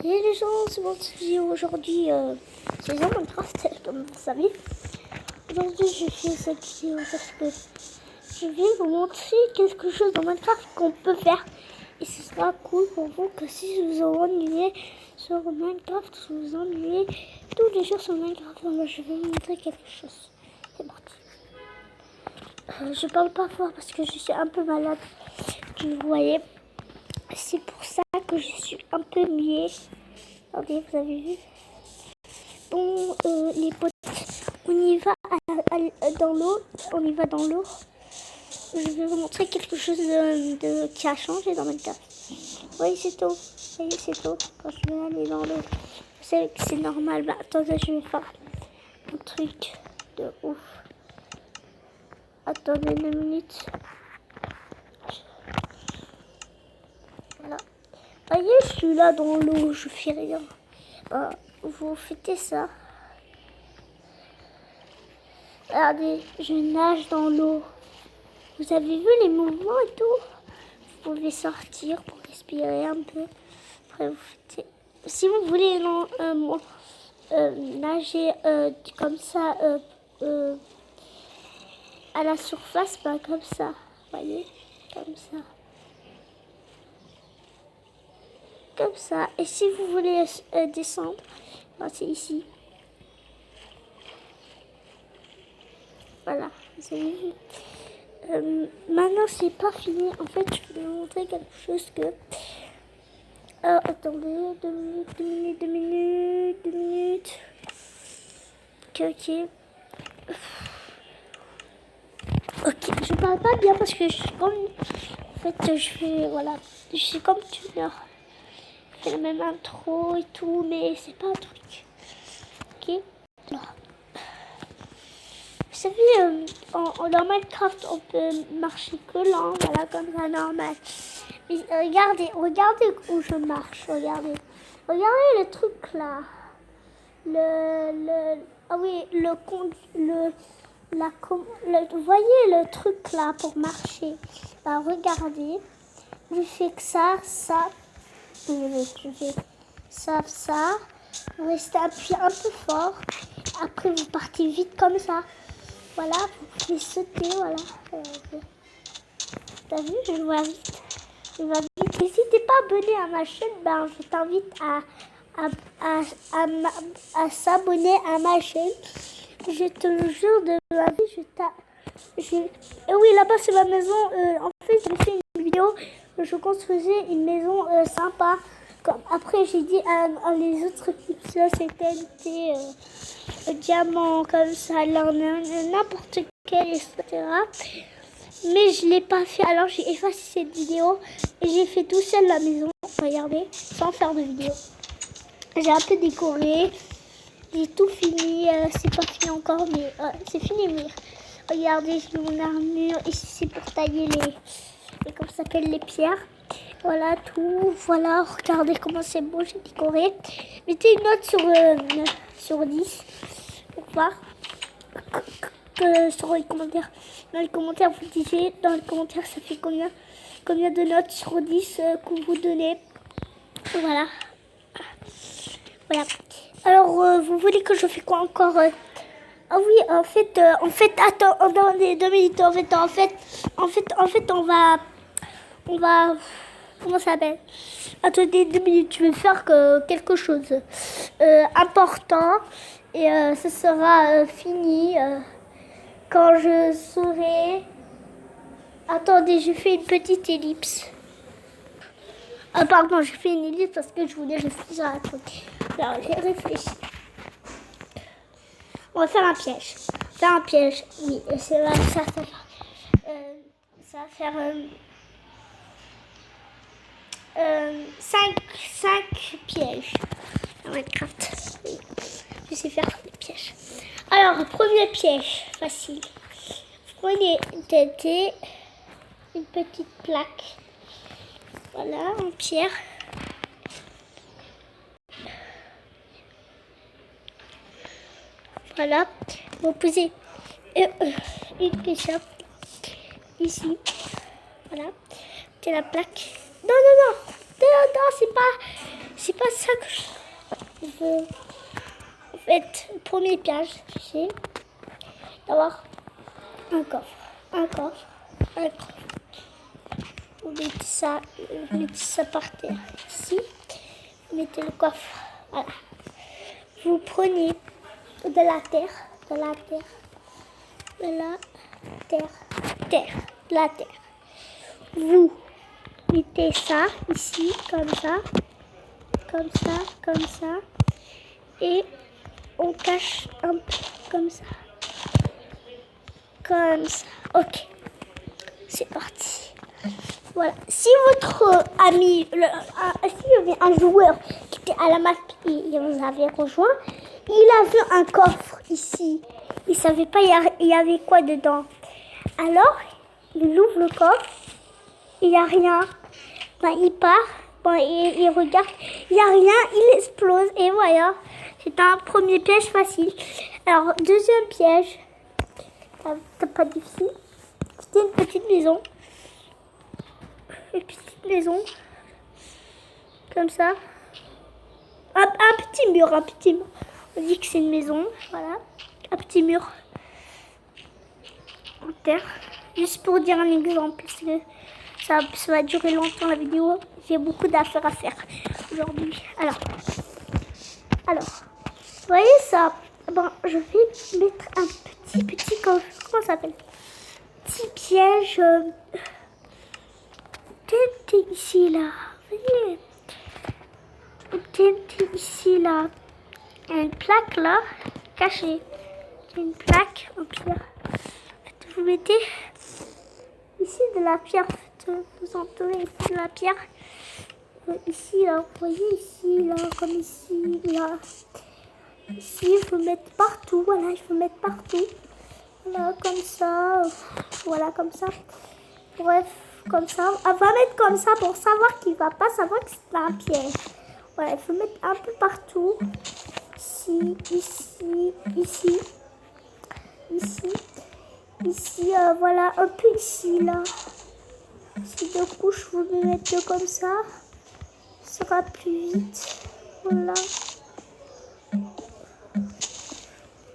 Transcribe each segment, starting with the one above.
Et les gens, c'est bon, aujourd'hui, c'est dans Minecraft, comme vous savez. Aujourd'hui, je fais cette vidéo parce que je vais vous montrer quelque chose dans Minecraft qu'on peut faire. Et ce sera cool pour vous que si vous vous ennuyez sur Minecraft, si vous vous ennuyez tous les jours sur Minecraft, alors je vais vous montrer quelque chose. C'est parti. Je parle pas fort parce que je suis un peu malade, vous voyez. C'est pour ça que je suis un peu muet. Regardez, vous avez vu. Bon, les potes, on y va dans l'eau. On y va dans l'eau. Je vais vous montrer quelque chose qui a changé dans Minecraft. Oui, c'est tout. Oui, c'est tout. Quand je vais aller dans l'eau, vous savez que c'est normal. Bah, attendez, je vais faire un truc de ouf. Attendez 2 minutes. Voilà. Voyez, je suis là dans l'eau, je fais rien. Vous faites ça. Regardez, je nage dans l'eau. Vous avez vu les mouvements et tout? Vous pouvez sortir pour respirer un peu. Après, vous faites... Si vous voulez nager comme ça à la surface, pas comme ça. Voyez, comme ça. Comme ça. Et si vous voulez descendre, c'est ici. Voilà, vous avez vu. Maintenant, c'est pas fini. En fait, je vais vous montrer quelque chose que... attendez, 2 minutes. Ok. Ok, je parle pas bien parce que je suis comme... En fait, je fais... Voilà. Je suis comme tuner. Je fais la même intro et tout, mais c'est pas un truc. Ok. Alors. Vous savez, dans Minecraft, on peut marcher que lent, voilà, comme ça, normal. Mais regardez où je marche, regardez. Regardez le truc là. Ah oui, vous voyez le truc là pour marcher. Bah, regardez, je fais que ça. Je fais ça. Vous restez appuyé un peu fort. Après, vous partez vite comme ça. Voilà, vous pouvez sauter, voilà. T'as vu, je vois vite. Et si t'es pas abonné à ma chaîne, ben je t'invite à s'abonner à ma chaîne. Je te le jure de ma vie, Et oui, là-bas c'est ma maison. En fait, j'ai fait une vidéo où je construisais une maison sympa. Après, j'ai dit à les autres pixels, c'était diamant, comme ça, n'importe quel, etc. Mais je ne l'ai pas fait, alors j'ai effacé cette vidéo et j'ai fait tout seul la maison, regardez, sans faire de vidéo. J'ai un peu décoré, j'ai tout fini, c'est pas fini encore, mais c'est fini. Mais regardez, j'ai mon armure, ici c'est pour tailler comment ça s'appelle, les pierres. Voilà tout, voilà, regardez comment c'est beau, j'ai décoré. Mettez une note sur 10 pour voir sur les commentaires. Dans les commentaires, vous disiez, dans les commentaires, ça fait combien de notes sur 10 que vous donnez. Voilà. Voilà. Alors, vous voulez que je fais quoi encore Ah oui, en fait, attendez 2 minutes. En fait, on va, comment ça s'appelle? Attendez 2 minutes, je vais faire quelque chose important et ce sera fini quand je serai... Attendez, je fais une petite ellipse. Ah pardon, je fais une ellipse parce que je voulais rester sur un truc. Alors, j'ai réfléchi. On va faire un piège. Oui, ça va faire 5 pièges dans Minecraft. Oui. Je sais faire des pièges. Alors, premier piège, facile. Vous prenez une petite plaque. Voilà, en pierre. Voilà. Vous posez une pièce ici. Voilà. C'est la plaque. Non, c'est pas ça que je veux. En fait, le premier piège, c'est d'avoir un coffre, un coffre, un coffre. Vous mettez ça par terre ici. Vous mettez le coffre. Voilà. Vous prenez de la terre, de la terre, de la terre, terre, de la terre. Vous mettez ça ici, comme ça, comme ça, comme ça. Et on cache un peu, comme ça. Comme ça. Ok. C'est parti. Voilà. Si votre ami, s'il y avait un joueur qui était à la map et vous avez rejoint, il a vu un coffre ici. Il ne savait pas il y avait quoi dedans. Alors, il ouvre le coffre, il n'y a rien. Ben, il part, ben, il regarde, il n'y a rien, il explose. Et voilà, c'est un premier piège facile. Alors, deuxième piège, c'est pas difficile. C'était une petite maison. Une petite maison. Comme ça. Un petit mur, un petit mur. On dit que c'est une maison, voilà. Un petit mur en terre. Juste pour dire un exemple, parce que ça va durer longtemps la vidéo. J'ai beaucoup d'affaires à faire aujourd'hui. Alors, vous voyez ça? Bon, je vais mettre un petit comment ça s'appelle? Petit piège. TNT ici là. Vous voyez? TNT ici là. Il y a une plaque là, cachée. Il y a une plaque en pierre. Vous mettez ici de la pierre. Vous entourez ici de la pierre. Ici là, vous voyez ici là, comme ici là. Ici, il faut mettre partout. Voilà, il faut mettre partout. Voilà, comme ça. Voilà, comme ça. Bref, comme ça. On va mettre comme ça pour savoir qu'il ne va pas savoir que c'est un piège. Voilà, il faut mettre un peu partout. Ici, ici, ici. Ici, voilà, un peu ici, là. Ici, deux couches, vous me mettez comme ça. Ça sera plus vite. Voilà.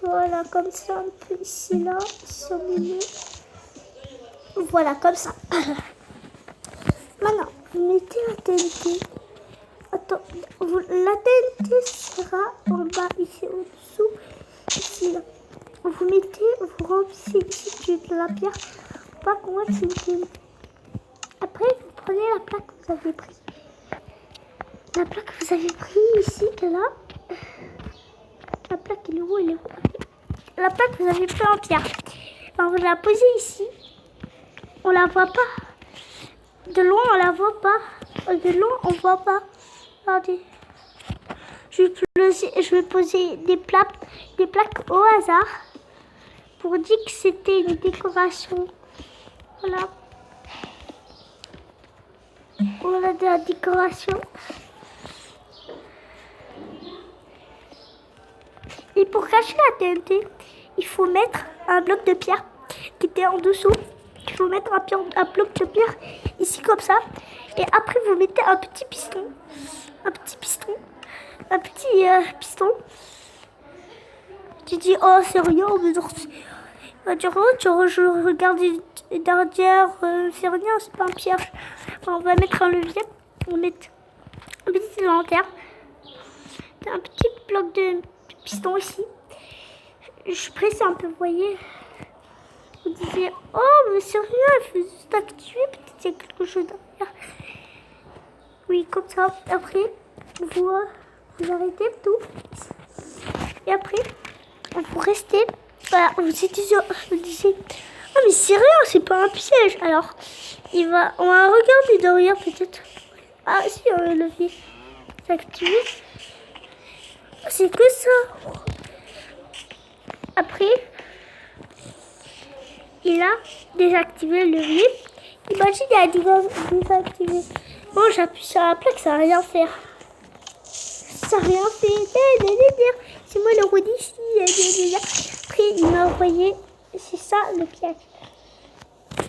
Voilà, comme ça, un peu ici, là. Ici, au milieu. Voilà, comme ça. Maintenant, vous mettez la TNT. Attends, la TNT sera en bas, ici, au-dessous. Ici, là. Vous mettez, vous remplissez ici de la pierre pour pas qu'on voit que c'est une TNT. Après, vous prenez la plaque que vous avez prise. La plaque que vous avez prise ici, là. La plaque, elle est où? Elle est où? La plaque que vous avez prise en pierre. Alors, vous la posez ici. On la voit pas. De loin, on la voit pas. De loin, on voit pas. Regardez. Je vais poser des plaques au hasard pour dire que c'était une décoration. Voilà. Voilà de la décoration. Et pour cacher la TNT, il faut mettre un bloc de pierre qui était en dessous. Il faut mettre un bloc de pierre ici comme ça. Et après, vous mettez un petit piston. Un petit piston. Un petit piston. Tu dis, oh, c'est rien. On va dire, oh, je regarde derrière. C'est rien, c'est pas un piège. On va mettre un levier. On va mettre un petit lanterne. Un petit bloc de piston ici. Je presse un peu, vous voyez. Vous disiez, oh, mais c'est rien, il faut juste activer, peut-être qu'il y a quelque chose derrière. Oui, comme ça. Après, vous arrêtez tout. Et après, vous restez. Voilà, vous disiez, oh, mais c'est rien, c'est pas un piège. Alors, on va regarder derrière, peut-être. Ah, si, on a le levier. C'est activé. C'est que ça. Après, il a désactivé le levier. Imagine, il a désactivé. Bon, j'appuie sur la plaque, ça n'a rien fait. Ça n'a rien fait. C'est moi le roi d'ici. Après, il m'a envoyé. C'est ça le piège.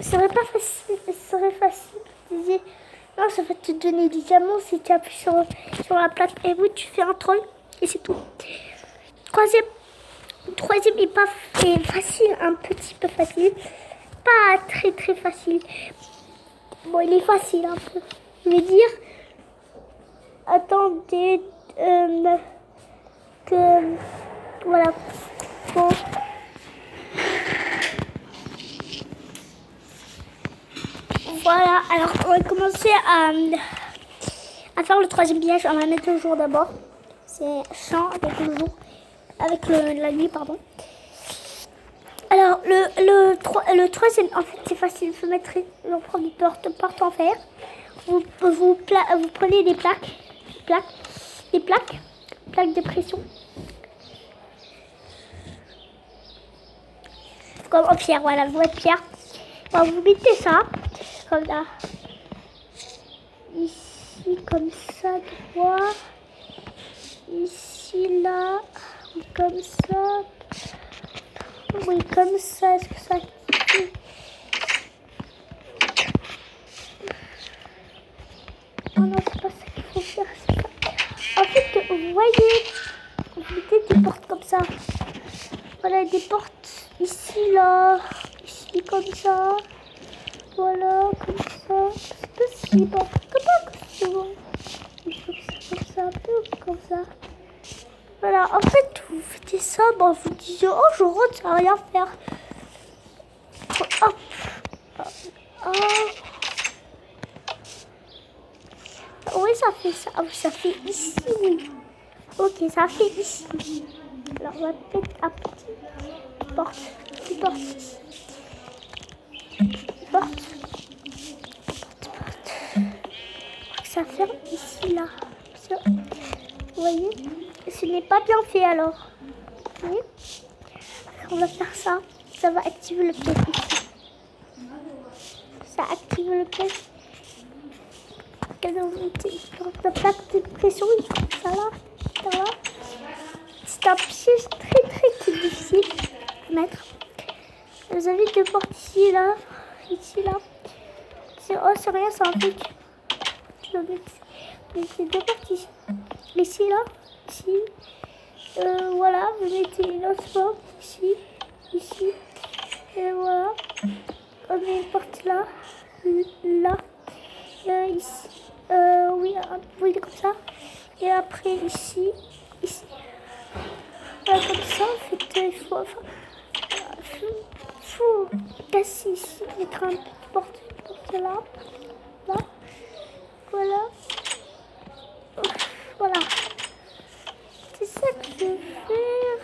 Ce serait pas facile. Ce serait facile. Je disais, Non, ça va te donner des diamants si tu appuies sur la plaque. Et oui, tu fais un troll et c'est tout. Troisième est facile, un petit peu facile. Pas très très facile. Bon, il est facile un peu. Je vais dire, attendez que voilà. Bon. Voilà, alors on va commencer à faire le troisième piège. On va mettre le jour d'abord. C'est champ avec le jour, avec la nuit, pardon. Alors le troisième, en fait, c'est facile. Il faut mettre, on prend une porte en fer. Vous prenez des plaques de pression. Comme en pierre, voilà, vous êtes pierre. Alors, vous mettez ça, comme là. Ici, comme ça, droit. Ici, là. Comme ça. Oui, comme ça. Est-ce que ça... Oh non, c'est pas ça qu'il faut faire. En fait, vous voyez, vous mettez des portes comme ça. Voilà, des portes ici, là. Ici, comme ça. Voilà, comme ça. C'est possible. Comme ça, un peu comme ça. Voilà, en fait, vous faites ça, bon, vous dites, oh, je rentre, ça va rien faire. Hop. Oui, ça fait ça. Oh, ça fait ici, oui. Ok, ça fait ici. Alors, on va mettre un petit porte. Une porte ici. Porte. Ça ferme ici, là. Ça. Vous voyez? Ce n'est pas bien fait, alors. Vous voyez? On va faire ça. Ça va activer le piège ici. Ça active le piège. La plaque de pression, comme ça, là. C'est un piège très difficile à mettre. Vous avez deux portes ici, là. Ici, là. Oh, c'est rien, c'est un truc. Je vais mettre deux portes ici. Ici, là. Ici. Voilà, vous mettez une autre porte ici. Ici. Et voilà. On met une porte là. Là. Ici. Oui, comme ça. Et après, ici. Ici. Voilà, comme ça, en fait, il faut casser ici, mettre un petit porte là. Là. Voilà. Voilà. C'est ça que je vais faire.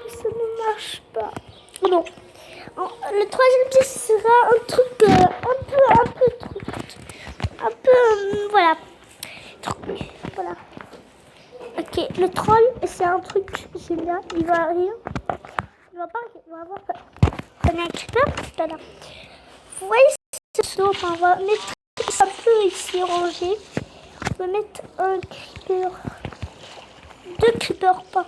Mais ça ne marche pas. Bon. Le troisième pièce sera un truc voilà. Voilà. Ok, le troll, c'est un truc génial. Il va rire. Il va avoir un creeper tout à l'heure. Vous voyez ce saut, on va mettre un peu ici rangé. On va mettre un creeper. Deux creepers, pas.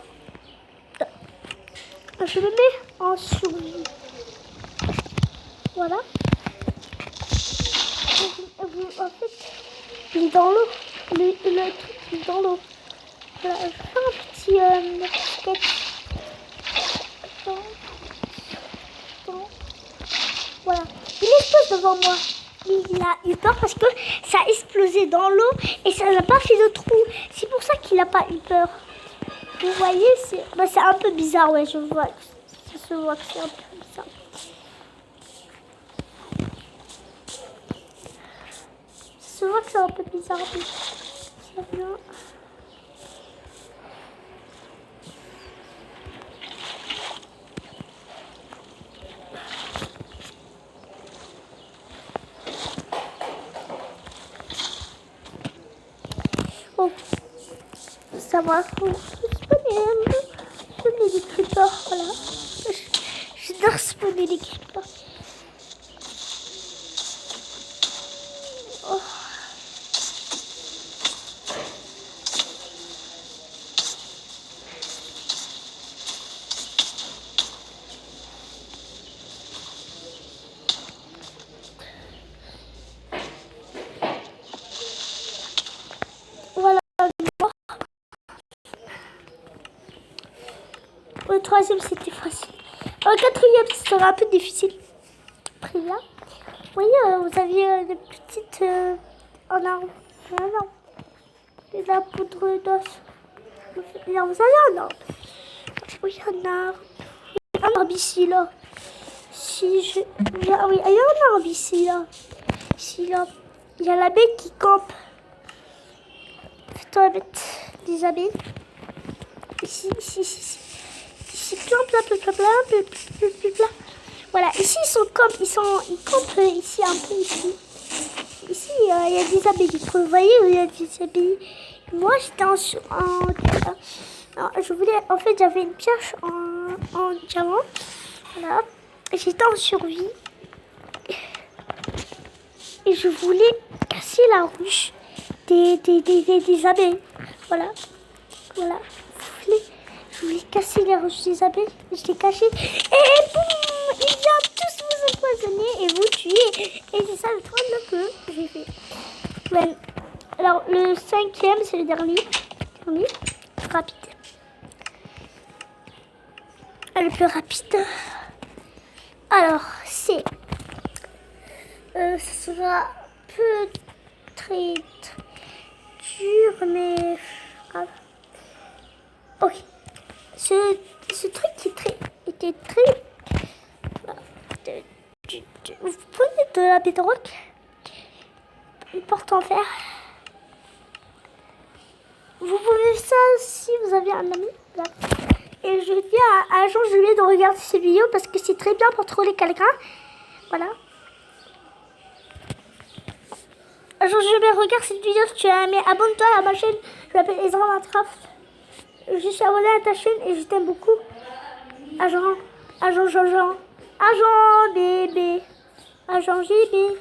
Je le mets en survie. Voilà. En fait, il est dans l'eau. Le truc est dans l'eau. Voilà, je vais faire un petit sketch. Voilà. Il explose devant moi. Il a eu peur parce que ça a explosé dans l'eau et ça n'a pas fait de trou. C'est pour ça qu'il n'a pas eu peur. Vous voyez, c'est un peu bizarre, ouais, je vois. Ça se voit que c'est un peu bizarre. Ça se voit que c'est un peu bizarre. C'est bien. Oh, ça va. Spawner des creepers, voilà. J'adore spawner des creepers. Oh. troisième, c'était facile. Le quatrième, ce sera un peu difficile. Après là, vous voyez, vous aviez des petites... en arbre. Non. De la poudre d'os. Là, vous avez un arbre. Oui, un arbre. Un arbre ici, là. Si je... Ah oui, il y a un arbre ici, là. Ici, là. Il y a l'abeille qui campe. Fais-toi mettre des abeilles. Ici. Ici, plein. Voilà, ici, ils campent ici, un peu ici. Ici, il y a des abeilles. Vous voyez, il y a des abeilles. Moi, j'étais je voulais, en fait, j'avais une pioche en diamant. Voilà. J'étais en survie. Et je voulais casser la ruche des abeilles. Voilà. Je voulais casser les ruches des abeilles. Je l'ai caché. Et boum! Ils viennent tous vous empoisonner et vous tuer. Et c'est ça le truc que j'ai fait. Ouais. Alors, le cinquième, c'est le dernier. Rapide. Le plus rapide. Alors, c'est... ce sera très dur, mais... Ah. Ok. Ce truc était très... Vous prenez de la bedrock, une porte en fer. Vous pouvez ça si vous avez un ami. Là. Et je dis à Jean Julien de regarder ces vidéos parce que c'est très bien pour troller quelqu'un. Voilà. Jean Julien, regarde cette vidéo si tu as aimé. Abonne-toi à ma chaîne. Je m'appelle Ezra Minecraft. Je suis abonné à ta chaîne et je t'aime beaucoup. Agent bébé. Agent GB.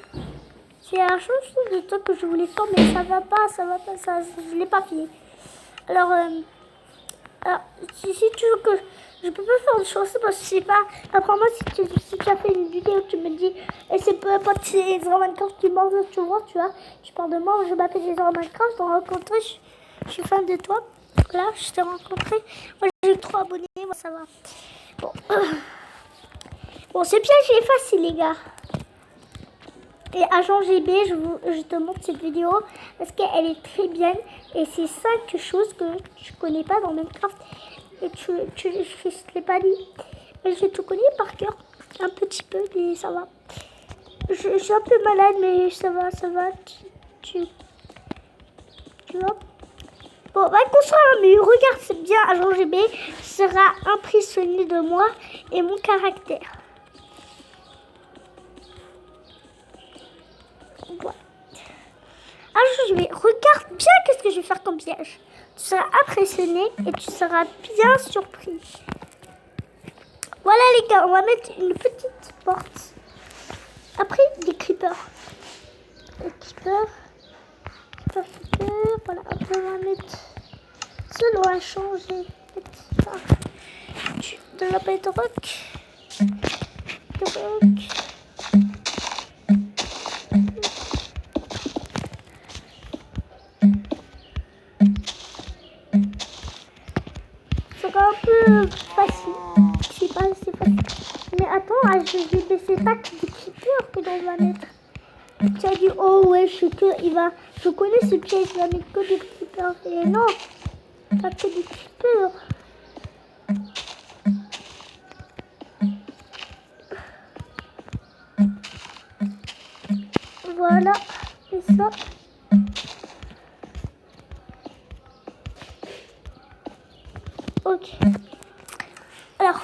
C'est la chose de toi que je voulais faire, mais ça va pas, je l'ai pas fini. Alors, si tu veux que je peux pas faire de choses parce que je sais pas. Après moi, si tu as fait une vidéo, tu me dis, et c'est peu importe si c'est Ezra Minecraft qui mord, tu vois, je parle de moi, je m'appelle Ezra Minecraft, on rencontré, je suis fan de toi. Là, je t'ai rencontré. Moi, j'ai 3 abonnés, moi ça va. Bon, ce piège est facile, les gars. Et Agent GB, je te montre cette vidéo parce qu'elle est très bien. Et c'est 5 choses que tu connais pas dans Minecraft. Et je ne l'ai pas dit. Mais je tout connais par cœur. Un petit peu, mais ça va. Je suis un peu malade, mais ça va. Tu vois. Bon, va construire un mur. Regarde, c'est bien. Agent GB sera impressionné de moi et mon caractère. Voilà. Alors je vais regarde bien qu'est-ce que je vais faire comme piège. Tu seras impressionné et tu seras bien surpris. Voilà les gars, on va mettre une petite porte. Après des creepers. Voilà, après on va mettre. Seul on va changer. De la bedrock. C'est un peu facile. C'est pas assez facile. Mais attends, je vais baisser pas que des creepers que l'on va mettre. Tu as dit, oh ouais, je connais ce piège, il va mettre que des creepers. Et non, pas que des creepers. Voilà, et ça. Ok. Alors,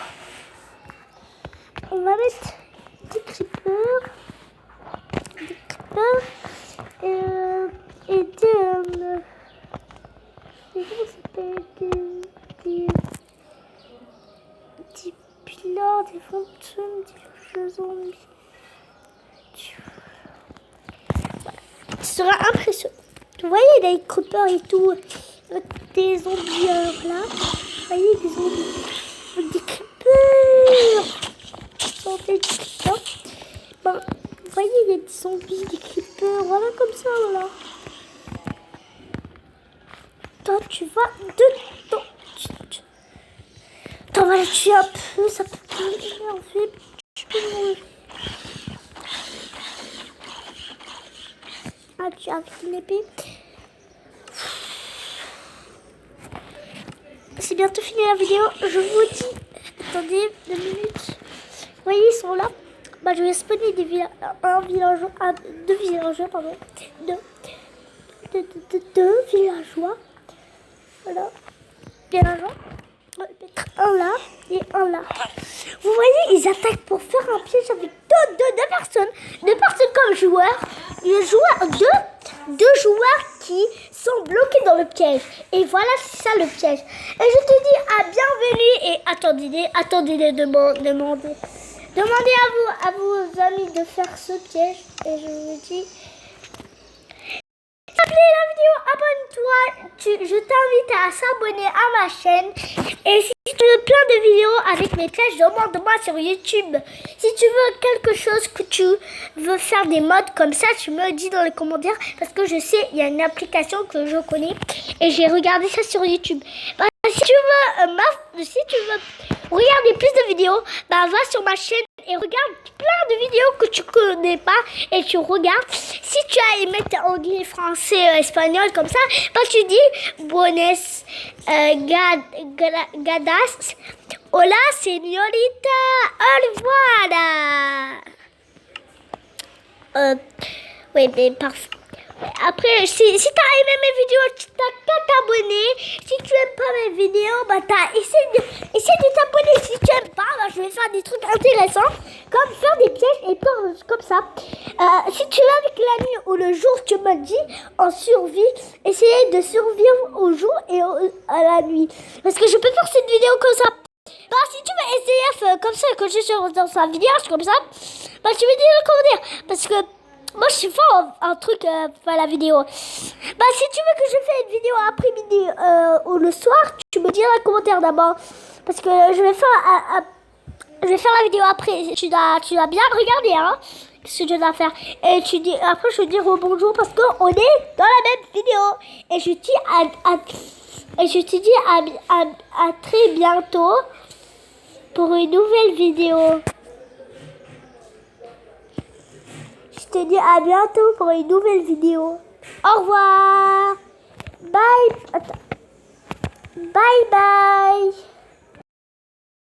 on va mettre des creepers. Et des pillards, des fantômes, des zombies. Voilà. Tu seras impressionnant. Vous voyez des creepers et tout, des zombies là. Vous voyez des zombies, des creepers. Sentez des creepers. Bon, vous voyez il y a des zombies, des creepers, voilà comme ça, voilà. Toi, tu vas dedans. Toi, va le tuer un peu, ça peut m'énerver. Je peux mourir. Ah, tu as avec une épée. C'est bientôt fini la vidéo. Je vous dis. Attendez 2 minutes. Vous voyez, ils sont là. Bah, je vais spawner deux villageois, pardon. Deux villageois. Voilà. Villageois. On va mettre un là et un là. Vous voyez, ils attaquent pour faire un piège avec deux personnes. Deux personnes comme joueurs. Deux joueurs qui sont bloqués dans le piège. Et voilà, c'est ça le piège. Et je te dis à bienvenue et demandez à vos amis de faire ce piège. Et je vous dis... Si tu as aimé la vidéo, abonne-toi. Je t'invite à s'abonner à ma chaîne. Et si tu veux plein de vidéos avec mes pièges, demande-moi sur YouTube. Si tu veux quelque chose que tu veux faire des mods comme ça, tu me le dis dans les commentaires. Parce que je sais, il y a une application que je connais. Et j'ai regardé ça sur YouTube. Bah, si tu veux regarder plus de vidéos, bah, va sur ma chaîne et regarde plein de vidéos que tu connais pas et tu regardes. Si tu as aimé anglais, français, espagnol comme ça, bah tu dis buenos gadas, hola señorita, au revoir. Oui, mais parfait. Après, si tu as aimé mes vidéos, tu n'as qu'à t'abonner. Si tu n'aimes pas mes vidéos, bah essaie de t'abonner. Si tu n'aimes pas, bah, je vais faire des trucs intéressants, comme faire des pièges et comme ça. Si tu es avec la nuit ou le jour, tu me dis en survie, essayez de survivre au jour et à la nuit. Parce que je peux faire cette vidéo comme ça. Bah, si tu veux essayer comme ça, que je suis dans sa vidéo, comme ça, bah, tu me dis dans le commentaire. Parce que moi, je suis fort en truc pour la vidéo. Bah, si tu veux que je fasse une vidéo après-midi ou le soir, tu me dis dans les commentaires d'abord. Parce que je vais faire la vidéo après. Tu dois bien regarder, hein, ce que je dois faire. Et après, je vais dire bonjour parce qu'on est dans la même vidéo. Et je te dis à très bientôt pour une nouvelle vidéo. Je te dis à bientôt pour une nouvelle vidéo. Au revoir. Bye. Bye bye.